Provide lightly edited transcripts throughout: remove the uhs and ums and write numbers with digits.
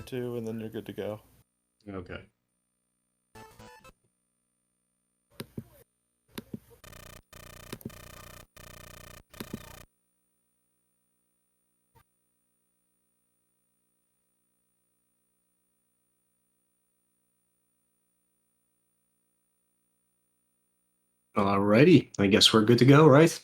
2, and then you're good to go. Okay. Alrighty, I guess we're good to go, right?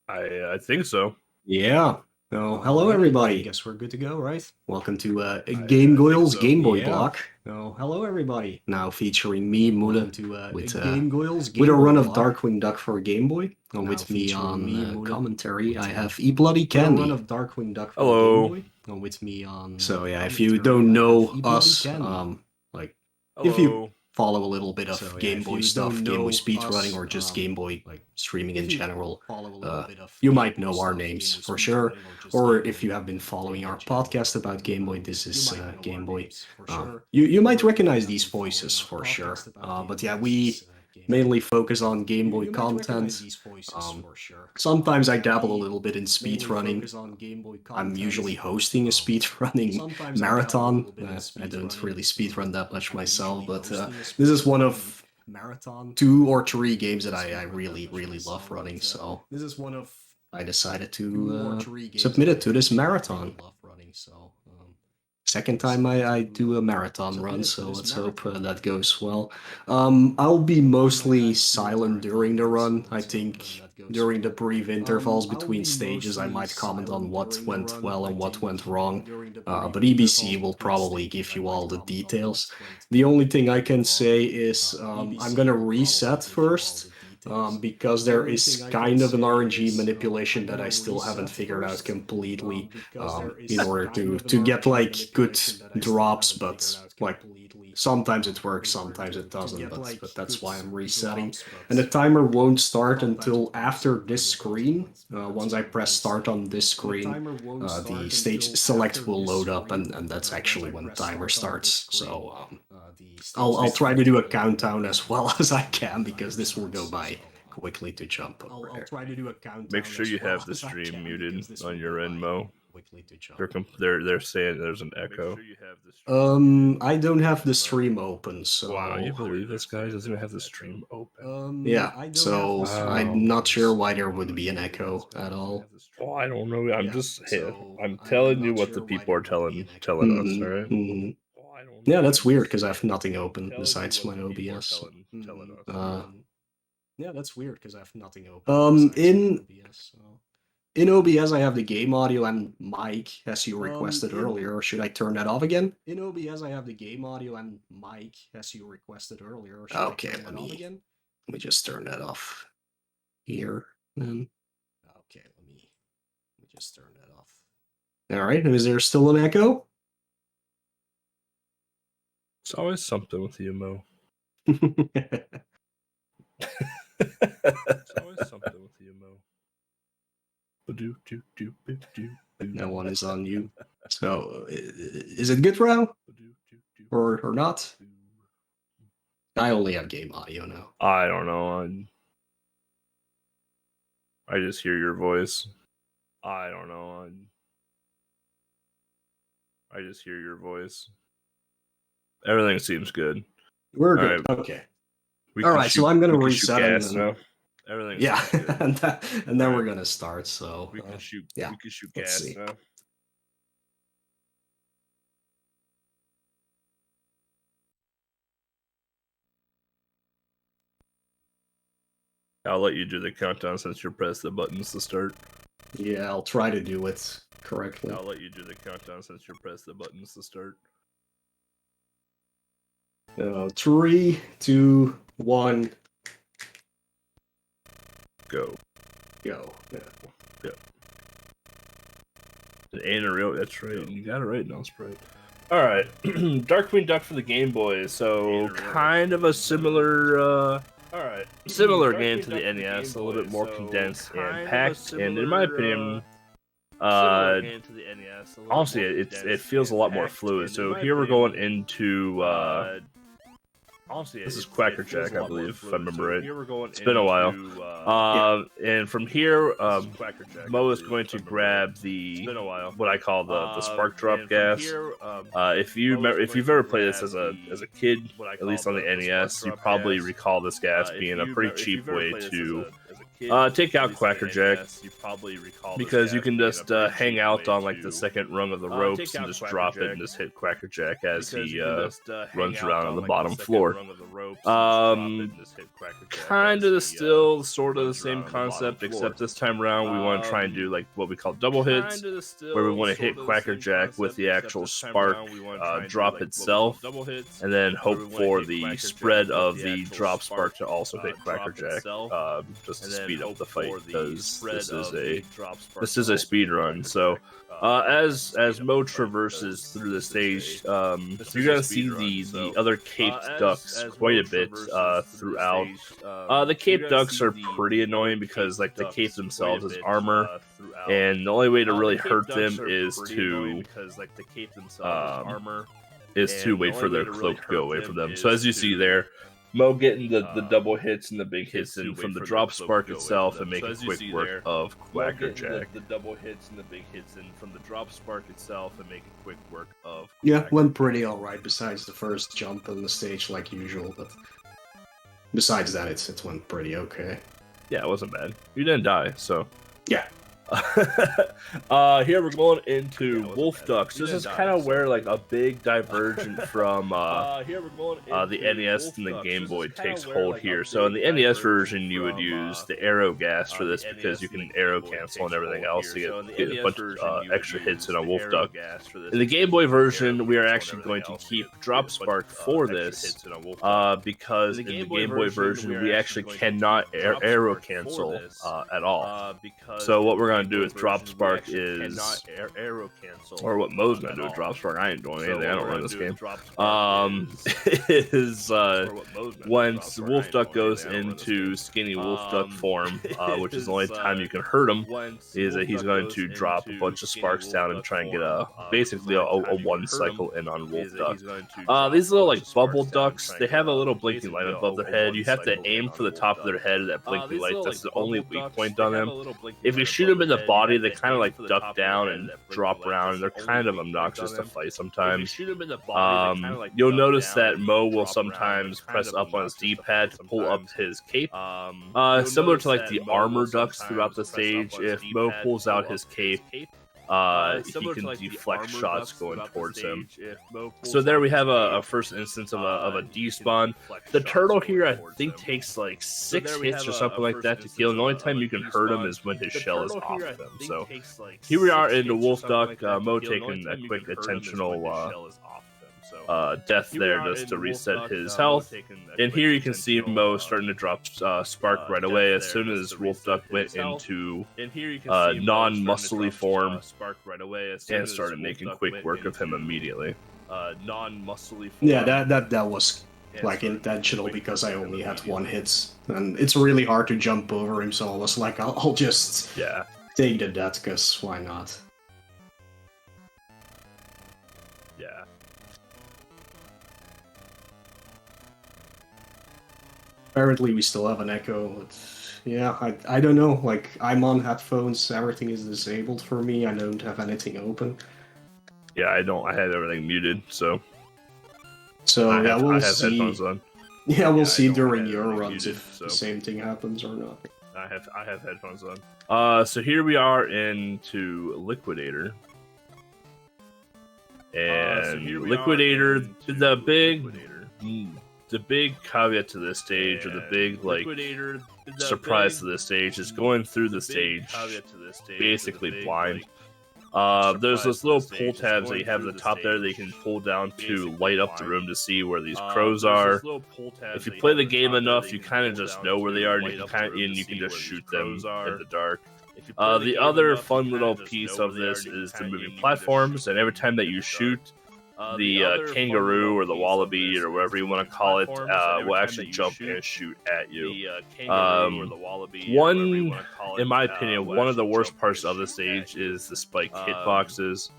I think so. Yeah. So, hello everybody. I guess we're good to go, right? Welcome to Gamegoyles so. Game Boy block. So, hello everybody. Now featuring me, Moelleuh, with a run of Darkwing Duck for Game Boy. With me on commentary, I have E Bloody Candy. Run of Darkwing Duck for Hello. Game Boy. With me on. So yeah, if you don't know us, like Hello. if you follow a little bit of Game Boy stuff, Game Boy speedrunning, or just Game Boy like streaming in general, you might know our names for sure. Or if you have been following our podcast about Game Boy, this is Game Boy. You might recognize these voices for sure. But yeah, we mainly focus on Game Boy content. Sometimes I dabble a little bit in speedrunning. I'm usually hosting a speedrunning marathon. I don't really speedrun that much myself, but this is one of 2 or 3 games that I really love running. So I decided to submit it to this marathon. Second time I do a marathon run, so let's hope that goes well. I'll be mostly silent during the run. I think during the brief intervals between stages, I might comment on what went well and what went wrong. But EBC will probably give you all the details. The only thing I can say is I'm gonna reset first. Because there is kind of an RNG manipulation that I still haven't figured out completely in order to get like good drops, but like sometimes it works, sometimes it doesn't, but that's why I'm resetting. And the timer won't start until after this screen. Once I press start on this screen, the stage select will load up, and that's actually when the timer starts. So I'll try to do a countdown as well as I can, because this will go by quickly to jump over there. Make sure you have the stream muted on your end, Mo. They're saying there's an echo. I don't have the stream open, so. Wow, you believe this guy doesn't even have the stream open? Yeah, so I'm not sure why there would be an echo at all. Oh, I don't know. I'm just here. I'm telling you what the people are telling us, alright? Yeah, that's weird because I have nothing open besides my OBS. Yeah, that's weird because I have nothing open. In OBS, I have the game audio and mic, as you requested earlier. Or should I turn that off again? In OBS, I have the game audio and mic, as you requested earlier. Or should I turn that off again? Let me just turn that off here. Then. Okay, let me just turn that off. All right, is there still an echo? It's always something with you, Mo. It's always something with you, Mo. No one is on you. So, is it good, Ro? Or not? I only have game audio now. I don't know. I just hear your voice. I don't know. I just hear your voice. Everything seems good. We're good. Right. Okay. All right, so I'm gonna reset gas now. Everything. Yeah, and then we're gonna start. So we can shoot. Yeah, we can shoot gas now. I'll let you do the countdown since you press the buttons to start. Yeah, I'll try to do it correctly. I'll let you do the countdown since you press the buttons to start. 3, 2, 1. Go. Yeah. And a real. That's right. You got it right now, Sprite. All right, Darkwing Duck for the Game Boy. So kind of a similar. Similar game to the NES, a little bit more condensed and packed, and in my opinion, honestly, it feels a lot more fluid. So here we're going into Honestly, this is Quackerjack, I believe, if I remember right. It's been a while. And from here, Mo is going to grab what I call the spark drop gas. If you've ever played this as a kid, at least on the NES, you probably recall this gas being a pretty cheap way to take out Quackerjack, because you can just hang out on like the second rung of the ropes and just drop it and just hit Quackerjack as he runs around on the bottom floor. Kind of still sort of the same concept, except this time around we want to try and do like what we call double hits, where we want to hit Quackerjack with the actual spark drop itself, and then hope for the spread of the drop spark to also hit Quackerjack, just to speed up the fight, because this is a speed run. So as Mo traverses through the stage, you're gonna see the other caped ducks quite a bit throughout. The caped ducks are pretty annoying because like they cape themselves as armor, and the only way to really hurt them is to wait for their cloak to go away from them. So as you see there, Mo getting the double hits and the big hits in from the drop spark itself and making quick work of Quackerjack. Yeah, went pretty alright besides the first jump on the stage like usual, but besides that it went pretty okay. Yeah, it wasn't bad. You didn't die, so yeah. Here we're going into Wolf Ducks. This is kind of where like a big divergent from the NES and the Game Boy takes hold here. So in the NES version, you would use the arrow gas for this because you can arrow cancel and everything else to get a bunch of extra hits in a Wolf Duck. In the Game Boy version, we are actually going to keep Drop Spark for this because in the Game Boy version, we actually cannot arrow cancel at all. So what we're going to do with Drop Spark is, or what Mo's gonna do with Drop Spark, I ain't doing anything, I don't run this game, is once Wolf Duck goes into Skinny Wolf Duck form, which is the only time you can hurt him, is that he's going to drop a bunch of sparks down and try and get basically a one cycle in on Wolf Duck. These little like bubble ducks, they have a little blinking light above their head. You have to aim for the top of their head, that blinking light, that's the only weak point on them. If you shoot them in the body, they kind of like duck down and drop around, and they're kind of obnoxious to fight sometimes. You'll notice that Mo will sometimes press up on his D-pad to pull up his cape. Similar to like the armor ducks throughout the stage, if Mo pulls out his cape, he can deflect shots going towards him. So there we have a first instance of a despawn. The turtle here, I think, takes like 6 hits or something like that to kill, and the only time you can hurt him is when his shell is off of him. So here we are in the Wolf Duck, Mo taking a quick attentional death there just to reset his health. And here you can see Mo starting to drop spark right away as soon as Wolf Duck went into non-muscly form and started making quick work of him immediately. Yeah, that was like intentional because I only had 1 hit, and it's really hard to jump over him, so I was like, I'll just take the death, because why not? Yeah. Apparently we still have an echo, but yeah, I don't know, like, I'm on headphones, everything is disabled for me, I don't have anything open. Yeah, I had everything muted, so... yeah, we'll see. Headphones on. Yeah, we'll see during your runs if the same thing happens or not. I have headphones on. So here we are into Liquidator. And Liquidator, the big caveat to this stage, or the big like surprise to this stage, is going through the stage basically blind. There's those little pull tabs that you have at the top there that you can pull down to light up the room to see where these crows are. If you play the game enough, you kind of just know where they are, and you can just shoot them in the dark. The other fun little piece of this is the moving platforms, and every time that you shoot, the kangaroo or the wallaby or whatever you want to call it will actually jump and shoot at you. In my opinion, one of the worst parts of the stage is the spike hitboxes.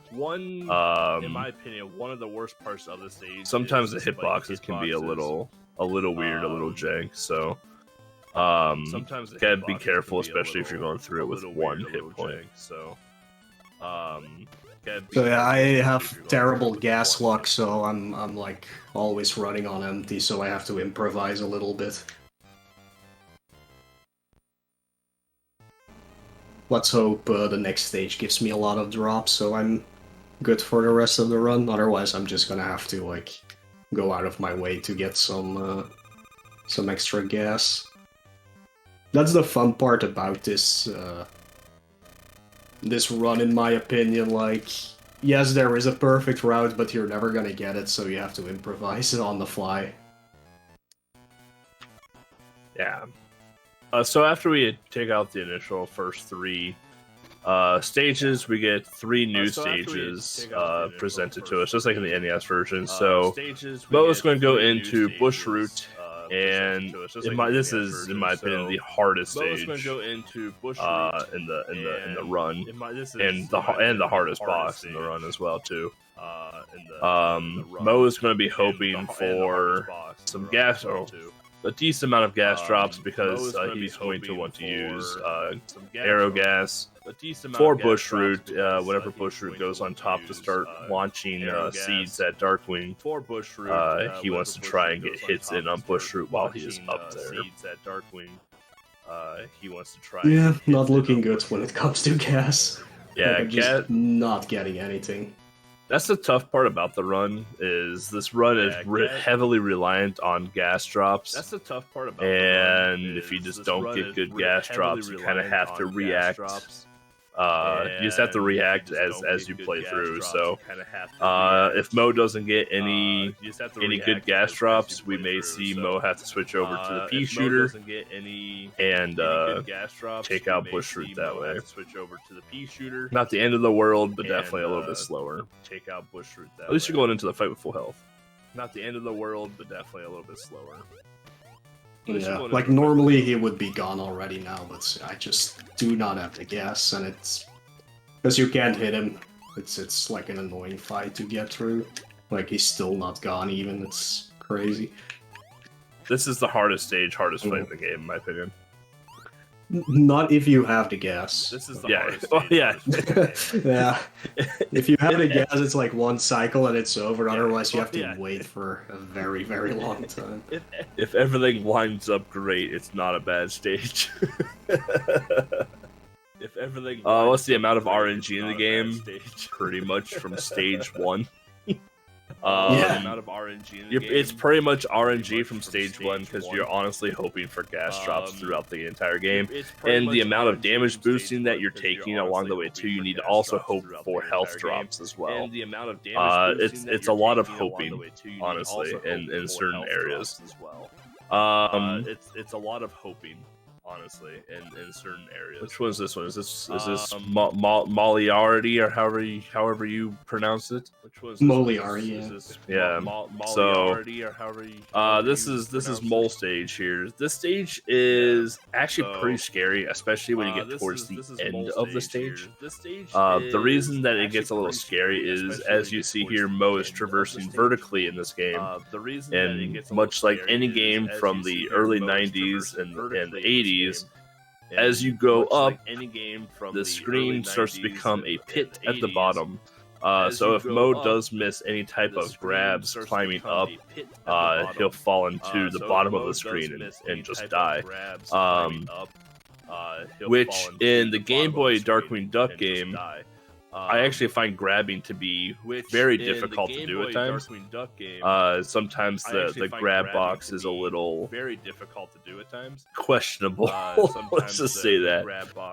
Sometimes the hitboxes can be a little a little weird, a little jank. So Sometimes gotta be careful, especially if you're going through it with one hit point. So So yeah, I have terrible gas luck, so I'm like always running on empty, so I have to improvise a little bit. Let's hope the next stage gives me a lot of drops, so I'm good for the rest of the run. Otherwise, I'm just gonna have to like go out of my way to get some extra gas. That's the fun part about this this run, in my opinion. Like, yes, there is a perfect route, but you're never gonna get it, so you have to improvise it on the fly. Yeah. So after we take out the initial first 3 stages, we get 3 new stages presented to us, just like in the NES version. So Moelleuh is going to go into Bush Route, and this is, in my opinion, the hardest stage in the run, and the hardest boss in the run as well too. Moelleuh is going to be hoping for some gas, a decent amount of gas drops, because he's going to want to use arrow gas for Bush Route. Whenever Bush Route goes on top to start launching seeds at Darkwing, he wants to try and get hits in on Bush Route while he is up there. Yeah, not looking good when it comes to gas. Yeah, like, I'm just not getting anything. That's the tough part about the run, is this run is heavily reliant on gas drops. That's the tough part about and if you just don't get good gas drops, you kind of have to react. You just have to react as you play through. So if Moelleuh doesn't get any good gas drops, we may see Moelleuh have to switch over to the pea shooter and take out Bush Route that way. Not the end of the world, but definitely a little bit slower. At least you're going into the fight with full health. Not the end of the world, but definitely a little bit slower. Yeah, like normally he would be gone already now, but I just do not have the gas, and it's because you can't hit him. It's like an annoying fight to get through. Like, he's still not gone even. It's crazy. This is the hardest stage, hardest fight in the game, in my opinion. Not if you have the gas. This is the hardest stage. Yeah. Yeah. If you have the gas, it's like one cycle and it's over. Otherwise, you have to wait for a very, very long time. If everything lines up great, it's not a bad stage. If everything what's the amount of RNG in the game? Pretty much from stage 1. Amount of RNG in the game. It's pretty much RNG from stage 1, because you're honestly hoping for gas drops throughout the entire game. And the amount of damage boosting that you're taking along the way too, you need to also hope for health drops as well. And the amount of damage it's a lot of hoping, honestly, in certain areas. It's a lot of hoping, honestly, in certain areas. Which one is this one? Is this Moelleuh, or however you pronounce it? Which was Moelleuh, yeah. So this is Moelleuh stage here. This stage is actually pretty scary, especially when you get towards the end of the stage. The reason that it gets a little scary is, as you see here, Moelleuh is traversing vertically in this game, and much like any game from the early 90s and the 80s, as you go up, the screen starts to become a pit at the bottom. So if Moelleuh does miss any type of grabs climbing up, he'll fall into the bottom of the screen and just die. Which in the Game Boy Darkwing Duck game, I actually find grabbing to be very difficult to do at times. Sometimes the grab box is a little questionable. Let's just say that.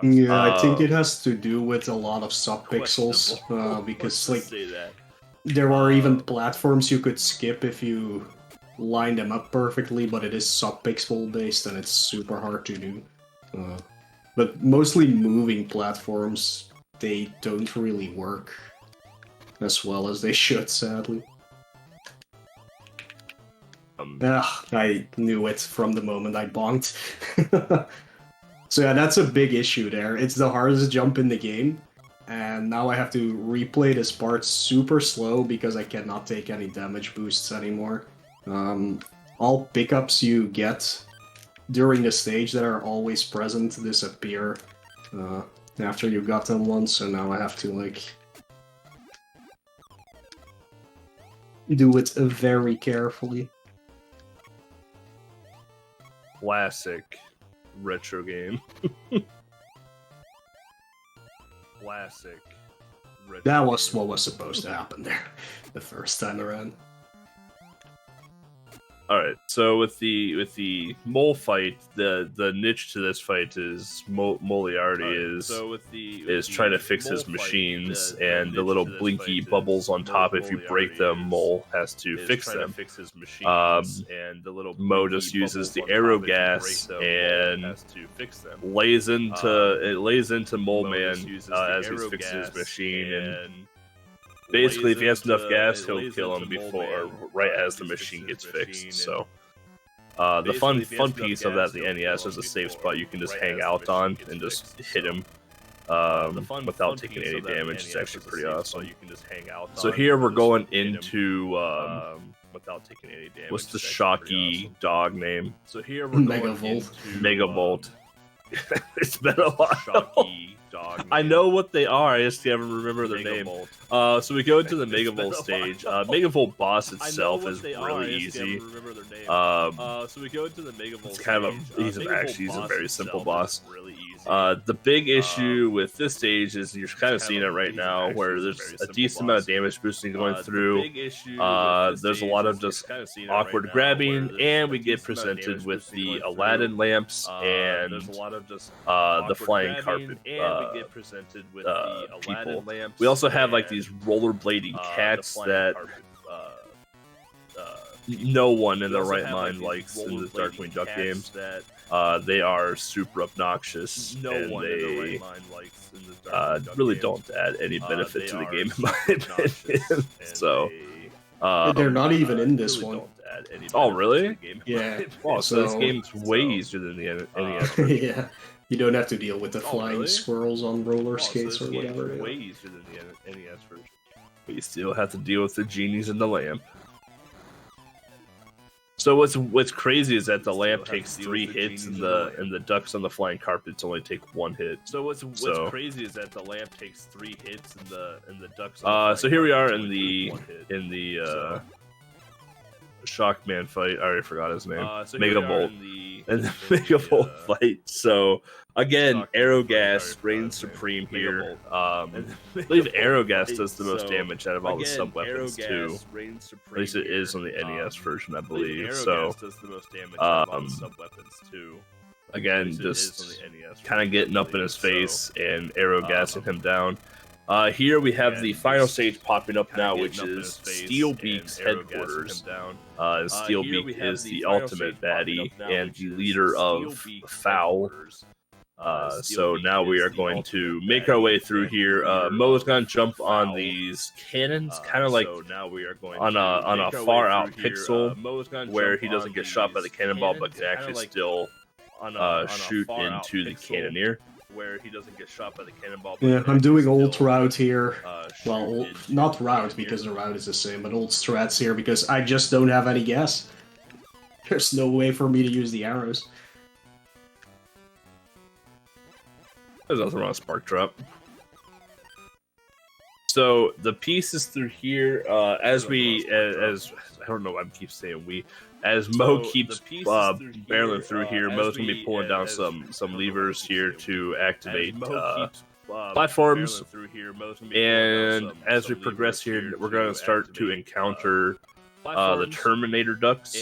Yeah, I think it has to do with a lot of subpixels, because like there are even platforms you could skip if you line them up perfectly, but it is subpixel based and it's super hard to do. But mostly moving platforms, they don't really work as well as they should, sadly. I knew it from the moment I bonked. So yeah, that's a big issue there. It's the hardest jump in the game, and now I have to replay this part super slow because I cannot take any damage boosts anymore. all pickups you get during the stage that are always present disappear after you got them once, so now I have to, like, do it very carefully. Classic retro game. Classic retro That was game. what was supposed to happen there the first time around. All right, so with the mole fight, the niche to this fight is Moelleuh is trying to fix his machines, and the little blinky bubbles on top. If you break them, Mole has to fix them. Mo just uses the arrow gas and lays into Mole Man as he's fixing his machine, and basically, if he has enough gas, he'll kill him before, right as the machine gets fixed. So, the fun piece of that, the NES, is a safe spot you can just hang out on and just hit him without taking any damage. It's actually pretty awesome. So here we're going into without taking any damage. What's the shocky dog name? So here we're Megavolt. Megavolt. It's been a while. I know what they are, I just never remember their name. So we go into the Megavolt stage. Megavolt boss itself is really easy. So we go into the Megavolt it's kind of he's a very simple boss. The big issue with this stage is you're kind of seeing it right now, where there's a decent amount of damage boosting going through. There's a lot of just awkward grabbing, and we get presented with the Aladdin lamps and the flying carpet people. We also have like these rollerblading cats that no one in their right mind likes in the Darkwing Duck games. They are super obnoxious, and they really don't add any benefit to the game, in my opinion. So They're not even in this one. Oh, really? Yeah. Oh, so this game's way easier than the NES. Yeah. You don't have to deal with the flying squirrels on roller skates or whatever. Way easier than the NES version. But you still have to deal with the genies and the lamp. So what's crazy is that the lamp takes 3 hits, and the ducks on the flying carpets only take 1 hit. So what's crazy is that the lamp takes 3 hits, and the ducks. So here we are in the Shockman fight. I already forgot his name. Megavolt. And the Megavolt fight. So again, arrow gas reigns supreme here. I believe arrow gas does the most damage out of all the sub weapons too. At least it is on the NES version, I believe. So again, just kind of getting up in his face and arrow gassing him down. Here we have the final stage popping up now, which is Steelbeak's headquarters. And Steelbeak is the ultimate baddie and the leader of Foul. So now we are going to make our way through here. Mo's going to jump on these cannons, kind of like on a far out pixel, where he doesn't get shot by the cannonball, but can actually still shoot into the cannoneer. Where he doesn't get shot by the cannonball. Yeah, I'm doing old route here. Well, not route because the route is the same, but old strats here because I just don't have any gas. There's no way for me to use the arrows. There's nothing wrong with Spark Drop. So the pieces through here, as I don't know why I keep saying we. As Mo keeps barreling through here, Mo's going to be pulling down some levers here to activate platforms. And as we progress here, we're going to start to encounter the Terminator ducks,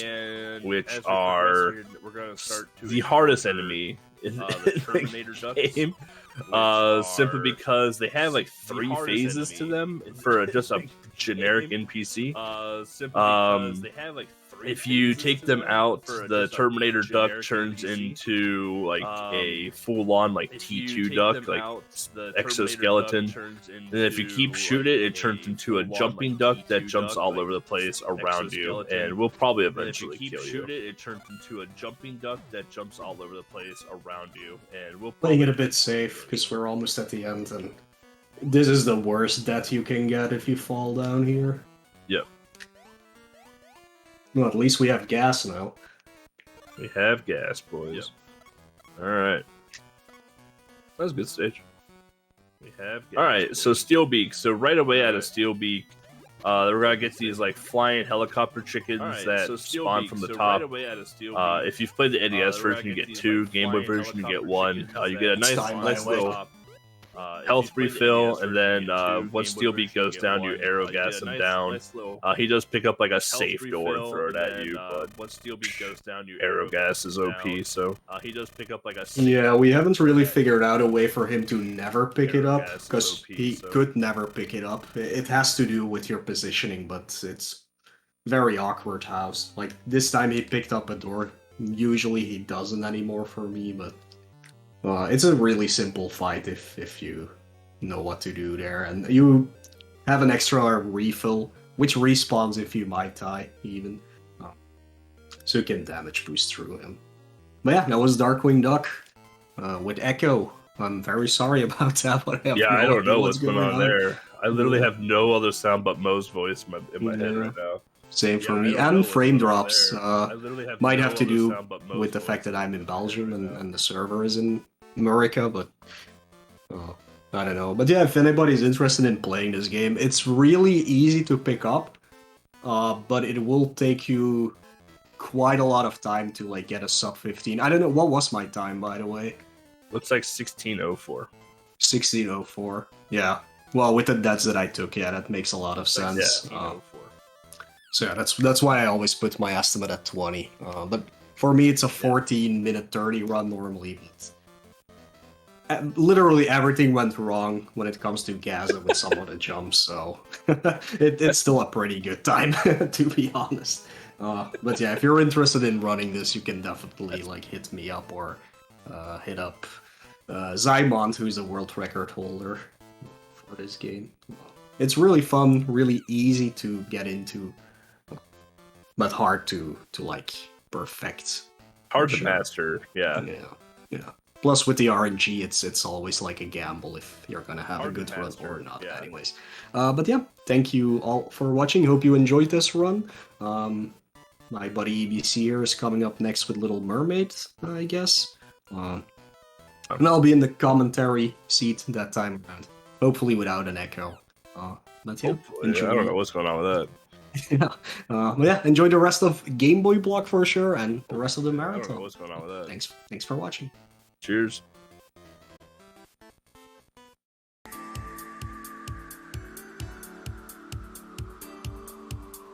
which are the hardest enemy in the game. Simply because they have like 3 phases to them for just a generic NPC. If you take them out, the Terminator duck turns into like a full-on like T2 duck, like exoskeleton. And if you keep shooting it, it turns into a jumping duck that jumps all over the place around you, and will probably eventually kill you. It turns into a jumping duck that jumps all over the place around you, and will playing it a bit safe because we're almost at the end, and this is the worst death you can get if you fall down here. Yep. Well, at least we have gas now. We have gas, boys. All right. That was a good stage. We have gas. All right, so Steelbeak. So right away out of Steelbeak, we're gonna get these like flying helicopter chickens that spawn from the top. If you've played the NES version, you get 2. Game Boy version, you get 1. You get a nice little health refill, and then once Steelbeak goes down, you arrow gas him down. He does pick up like a safe door and throw it at you, but once Steelbeak goes down, you arrow gas is OP. So he does pick up like a safe yeah. We haven't really figured out a way for him to never pick it up because he could never pick it up. It has to do with your positioning, but it's very awkward how. Like this time he picked up a door. Usually he doesn't anymore for me, but. It's a really simple fight if you know what to do there, and you have an extra refill, which respawns if you might die, even. So you can damage boost through him. But yeah, that was Darkwing Duck with Echo. I'm very sorry about that. But I don't know what's going on there. I literally have no other sound but Mo's voice in my head right now. Same for me. And frame drops might have to do with the fact that I'm in Belgium and the server is in America, but I don't know. But yeah, if anybody's interested in playing this game, it's really easy to pick up, but it will take you quite a lot of time to like get a sub 15. I don't know, what was my time, by the way? Looks like 1604. 1604. Yeah. Well, with the deaths that I took, yeah, that makes a lot of sense. So yeah, that's why I always put my estimate at 20. But for me, it's a 14-minute 30 run normally. Literally everything went wrong when it comes to Gaza with some of the jumps, so it's still a pretty good time, to be honest. But yeah, if you're interested in running this, you can definitely like hit me up or hit up Zymont, who's the world record holder for this game. It's really fun, really easy to get into, but hard to like perfect. Hard to master, yeah. Plus, with the RNG, it's always like a gamble if you're gonna have a good run or not. Yeah. Anyways, but yeah, thank you all for watching. Hope you enjoyed this run. My buddy EBC here is coming up next with Little Mermaid, I guess. And I'll be in the commentary seat that time around, hopefully without an echo. But yeah, enjoy. I don't know what's going on with that. But yeah, enjoy the rest of Game Boy block for sure, and the rest of the marathon. I don't know what's going on with that. Thanks for watching. Cheers.